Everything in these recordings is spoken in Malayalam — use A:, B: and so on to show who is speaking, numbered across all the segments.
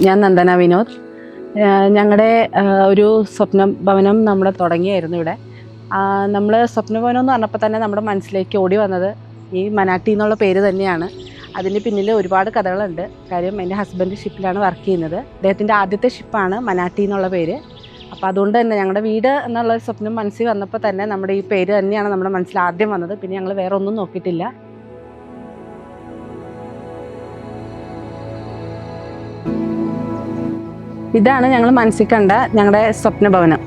A: ഞാൻ നന്ദന വിനോദ്. ഞങ്ങളുടെ ഒരു സ്വപ്ന ഭവനം നമ്മൾ തുടങ്ങിയായിരുന്നു ഇവിടെ. നമ്മൾ സ്വപ്ന ഭവനം എന്ന് പറഞ്ഞപ്പോൾ തന്നെ നമ്മുടെ മനസ്സിലേക്ക് ഓടി വന്നത് ഈ മനാട്ടി എന്നുള്ള പേര് തന്നെയാണ്. അതിന് പിന്നിൽ ഒരുപാട് കഥകളുണ്ട്. കാര്യം എൻ്റെ ഹസ്ബൻഡ് ഷിപ്പിലാണ് വർക്ക് ചെയ്യുന്നത്. അദ്ദേഹത്തിൻ്റെ ആദ്യത്തെ ഷിപ്പാണ് മനാട്ടി എന്നുള്ള പേര്. അപ്പോൾ അതുകൊണ്ട് തന്നെ ഞങ്ങളുടെ വീട് എന്നുള്ള സ്വപ്നം മനസ്സിൽ വന്നപ്പോൾ തന്നെ നമ്മുടെ ഈ പേര് തന്നെയാണ് നമ്മുടെ മനസ്സിൽ ആദ്യം വന്നത്. പിന്നെ ഞങ്ങൾ വേറെ ഒന്നും നോക്കിയിട്ടില്ല. ഇതാണ് ഞങ്ങൾ മനസ്സിൽ കണ്ട ഞങ്ങളുടെ സ്വപ്ന ഭവനം.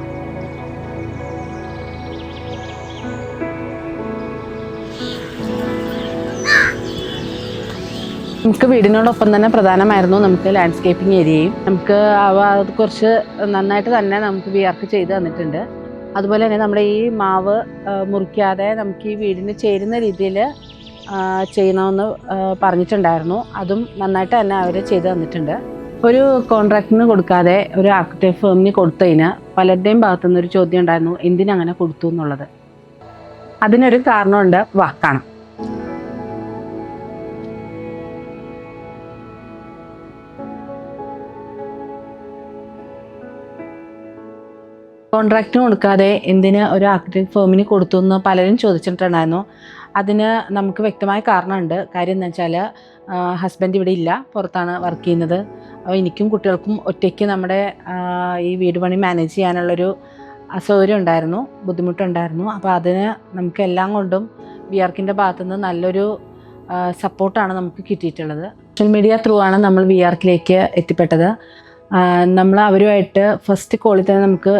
A: നമുക്ക് വീടിനോടൊപ്പം തന്നെ പ്രധാനമായിരുന്നു നമുക്ക് ലാൻഡ്സ്കേപ്പിംഗ് ഏരിയയും. നമുക്ക് അത് കുറച്ച് നന്നായിട്ട് തന്നെ നമുക്ക് വിയർക്ക് ചെയ്ത് തന്നിട്ടുണ്ട്. അതുപോലെ തന്നെ നമ്മുടെ ഈ മാവ് മുറിക്കാതെ നമുക്ക് ഈ വീടിന് ചേരുന്ന രീതിയിൽ ചെയ്യണമെന്ന് പറഞ്ഞിട്ടുണ്ടായിരുന്നു. അതും നന്നായിട്ട് തന്നെ അവർ ചെയ്ത് തന്നിട്ടുണ്ട്. ഒരു കോൺട്രാക്റ്റിന് കൊടുക്കാതെ ഒരു ആർക്കിടെക്ട് ഫേമിന് കൊടുത്തതിന് പലരുടെയും ഭാഗത്തുനിന്നൊരു ചോദ്യം ഉണ്ടായിരുന്നു, എന്തിനങ്ങനെ കൊടുത്തു എന്നുള്ളത്. അതിനൊരു കാരണമുണ്ട്, കാണാം. കോൺട്രാക്റ്റിന് കൊടുക്കാതെ എന്തിന് ഒരു ആർക്കിടെക്ട് ഫേമിന് കൊടുത്തു എന്ന് പലരും ചോദിച്ചിട്ടുണ്ടായിരുന്നു. അതിന് നമുക്ക് വ്യക്തമായ കാരണമുണ്ട്. കാര്യം എന്ന് വെച്ചാൽ ഹസ്ബൻഡ് ഇവിടെ ഇല്ല, പുറത്താണ് വർക്ക് ചെയ്യുന്നത്. അപ്പോൾ എനിക്കും കുട്ടികൾക്കും ഒറ്റയ്ക്ക് നമ്മുടെ ഈ വീട് പണി മാനേജ് ചെയ്യാനുള്ളൊരു അസൗകര്യം ഉണ്ടായിരുന്നു, ബുദ്ധിമുട്ടുണ്ടായിരുന്നു. അപ്പോൾ അതിന് നമുക്ക് എല്ലാം കൊണ്ടും വിആർക്കിൻ്റെ ഭാഗത്തുനിന്ന് നല്ലൊരു സപ്പോർട്ടാണ് നമുക്ക് കിട്ടിയിട്ടുള്ളത്. സോഷ്യൽ മീഡിയ ത്രൂ ആണ് നമ്മൾ വിആർക്കിലേക്ക് എത്തിപ്പെട്ടത്. നമ്മൾ അവരുമായിട്ട് ഫസ്റ്റ് കോളിൽ തന്നെ നമുക്ക്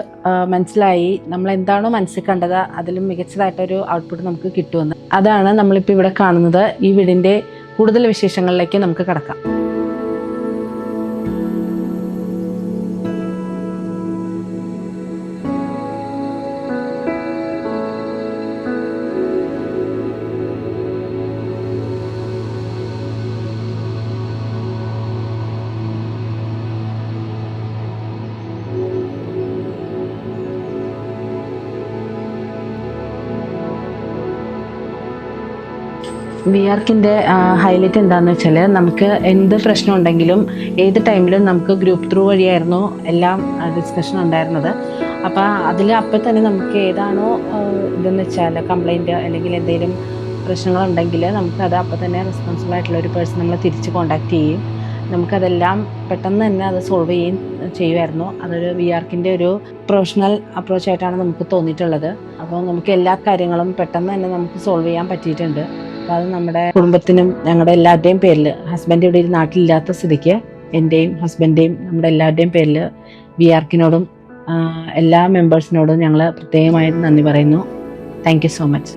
A: മനസ്സിലായി നമ്മൾ എന്താണോ മനസ്സിൽ കണ്ടത് അതിലും മികച്ചതായിട്ടൊരു ഔട്ട്പുട്ട് നമുക്ക് കിട്ടുമെന്ന്. അതാണ് നമ്മളിപ്പോൾ ഇവിടെ കാണുന്നത്. ഈ വീടിൻ്റെ കൂടുതൽ വിശേഷങ്ങളിലേക്ക് നമുക്ക് കടക്കാം. വിആർക്കിൻ്റെ ഹൈലൈറ്റ് എന്താണെന്ന് വെച്ചാൽ നമുക്ക് എന്ത് പ്രശ്നം ഉണ്ടെങ്കിലും ഏത് ടൈമിലും നമുക്ക് ഗ്രൂപ്പ് ത്രൂ വഴിയായിരുന്നു എല്ലാം ഡിസ്കഷൻ ഉണ്ടായിരുന്നത്. അപ്പോൾ അതിൽ അപ്പോൾ തന്നെ നമുക്ക് ഏതാണോ ഇതെന്ന് വെച്ചാൽ കംപ്ലൈൻറ്റ് അല്ലെങ്കിൽ എന്തെങ്കിലും പ്രശ്നങ്ങളുണ്ടെങ്കിൽ നമുക്കത് അപ്പോൾ തന്നെ റെസ്പോൺസിബിൾ ആയിട്ടുള്ള ഒരു പേഴ്സൺ നമ്മളെ തിരിച്ച് കോൺടാക്റ്റ് ചെയ്യും. നമുക്കതെല്ലാം പെട്ടെന്ന് തന്നെ അത് സോൾവ് ചെയ്യുമായിരുന്നു. അതൊരു വിആർക്കിൻ്റെ ഒരു പ്രൊഫഷണൽ അപ്രോച്ചായിട്ടാണ് നമുക്ക് തോന്നിയിട്ടുള്ളത്. അപ്പോൾ നമുക്ക് എല്ലാ കാര്യങ്ങളും പെട്ടെന്ന് തന്നെ നമുക്ക് സോൾവ് ചെയ്യാൻ പറ്റിയിട്ടുണ്ട്. അപ്പോൾ അത് നമ്മുടെ കുടുംബത്തിനും ഞങ്ങളുടെ എല്ലാവരുടെയും പേരിൽ, ഹസ്ബൻഡ് ഇവിടെ നാട്ടിലില്ലാത്ത സ്ഥിതിക്ക് എൻ്റെയും ഹസ്ബൻഡിൻ്റെയും നമ്മുടെ എല്ലാവരുടെയും പേരിൽ വിആർക്കിനോടും എല്ലാ മെമ്പേഴ്സിനോടും ഞങ്ങൾ പ്രത്യേകമായിട്ട് നന്ദി പറയുന്നു. Thank you so much.